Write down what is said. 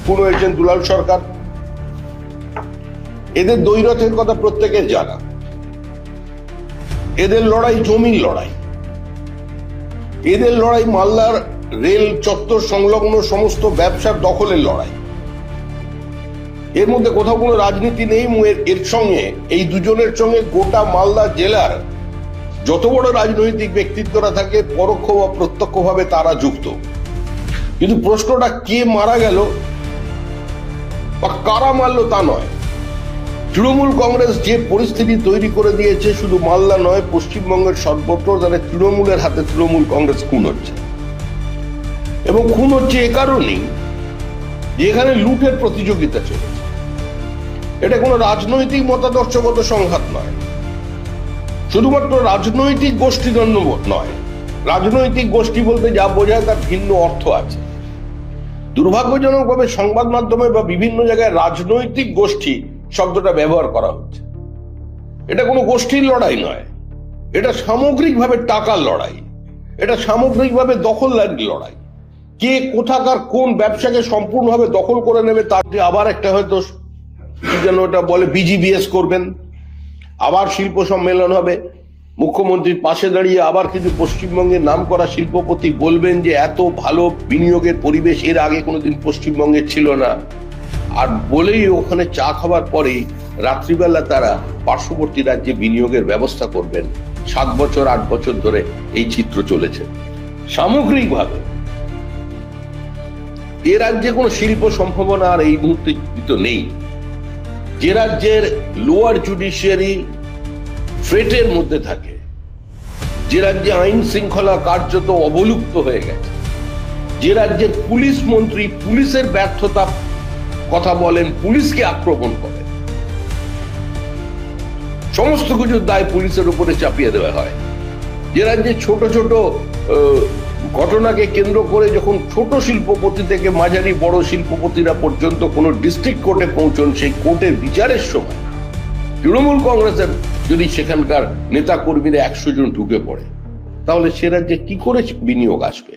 খুন হয়েছেন দুলাল সরকার। এদের দ্বৈরথের কথা প্রত্যেকের জানা। এদের লড়াই জমির লড়াই, এদের লড়াই মালদার রেল চত্বর সংলগ্ন সমস্ত ব্যবসার দখলের লড়াই। এর মধ্যে কোথাও কোনো রাজনীতি নেই। এর সঙ্গে এই দুজনের সঙ্গে গোটা মালদা জেলার যত বড় রাজনৈতিক ব্যক্তিত্বরা থাকে পরোক্ষ বা প্রত্যক্ষভাবে তারা যুক্ত। কিন্তু প্রশ্নটা কে মারা গেল বা কারা মারল তা নয়। তৃণমূল কংগ্রেস যে পরিস্থিতি তৈরি করে দিয়েছে শুধু মালদা নয়, পশ্চিমবঙ্গের সর্বত্র যারা তৃণমূলের হাতে তৃণমূল কংগ্রেস খুন হচ্ছে। এবং খুন হচ্ছে এ কারণেই যে এখানে লুটের প্রতিযোগিতা চলেছে। এটা কোনো রাজনৈতিক মতাদর্শগত সংঘাত নয়, শুধুমাত্র রাজনৈতিক গোষ্ঠীদ্বন্দ্ব নয়। রাজনৈতিক গোষ্ঠী বলতে যা বোঝায় তার ভিন্ন অর্থ আছে। দুর্ভাগ্যজনকভাবে সংবাদ মাধ্যমে বা বিভিন্ন জায়গায় রাজনৈতিক গোষ্ঠী শব্দটা ব্যবহার করা হচ্ছে। এটা কোনো গোষ্ঠীর লড়াই নয়, এটা সামগ্রিকভাবে টাকার লড়াই, এটা সামগ্রিকভাবে দখলদারির লড়াই। কে কোথাকার কোন ব্যবসাকে সম্পূর্ণভাবে দখল করে নেবে তার যে আবার একটা হয়তো কি যেন ওটা বলে বিজিবিএস করবেন, আবার শিল্প সম্মেলন হবে, মুখ্যমন্ত্রীর পাশে দাঁড়িয়ে আবার কিছু পশ্চিমবঙ্গের নাম করা শিল্পপতি বলবেন যে এত ভালো বিনিয়োগের পরিবেশ এর আগে কোনোদিন পশ্চিমবঙ্গে ছিল না। আর বলেই ওখানে চা খাবার পরেই রাত্রিবেলা তারা পার্শ্ববর্তী রাজ্যে বিনিয়োগের ব্যবস্থা করবেন। 7 বছর 8 বছর ধরে এই চিত্র চলেছে। সামগ্রিকভাবে এ রাজ্যে কোনো শিল্প সম্ভাবনা আর এই মুহূর্তে নেই। যে রাজ্যের লোয়ার জুডিশিয়ারি ফ্রেটের মধ্যে থাকে, যে রাজ্যে আইন শৃঙ্খলা কার্যত অবলুপ্ত হয়ে গেছে, যে রাজ্যের পুলিশ মন্ত্রী পুলিশের ব্যর্থতা কথা বলেন, পুলিশকে আক্রমণ করেন, সমস্ত কিছুর দায় পুলিশের উপরে চাপিয়ে দেওয়া হয়, যে রাজ্যে ছোট ছোট ঘটনাকে কেন্দ্র করে যখন ছোট শিল্পপতি থেকে মাঝারি বড় শিল্পপতিরা পর্যন্ত কোনো ডিস্ট্রিক্ট কোর্টে পৌঁছন, সেই কোর্টের বিচারের সময় তৃণমূল কংগ্রেসের যদি সেখানকার নেতা কর্মীরা 100 জন ঢুকে পড়ে, তাহলে সে রাজ্যে কি করে বিনিয়োগ আসবে?